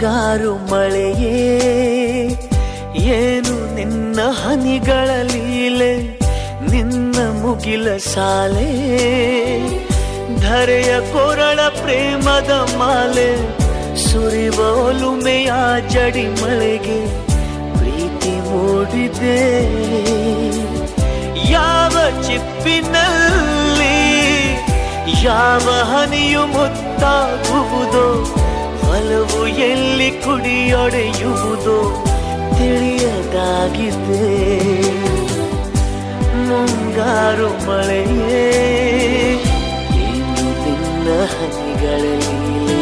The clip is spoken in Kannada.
ಮುಂಗಾರು ಮಳೆಯೇ ಏನು ನಿನ್ನ ಹನಿಗಳ ಲೀಲೆ, ನಿನ್ನ ಮುಗಿಲ ಸಾಲೆ ಧರೆಯ ಕೊರಳ ಪ್ರೇಮದ ಮಾಲೆ, ಸುರಿವ ಒಲುಮೆಯ ಜಡಿ ಮಳೆಗೆ ಪ್ರೀತಿ ಮೂಡಿದೆ. ಯಾವ ಚಿಪ್ಪಿನಲ್ಲಿ ಯಾವ ಹನಿಯು ಮುತ್ತಾಗುವುದೋ, ಒಲವು ಎಲ್ಲಿ ಕುಡಿಯೊಡೆಯುವುದೋ ತಿಳಿಯದಾಗಿದೆ. ಮುಂಗಾರು ಮಳೆಯೇ ಏನು ನಿನ್ನ ಹನಿಗಳ ಲೀಲೆ.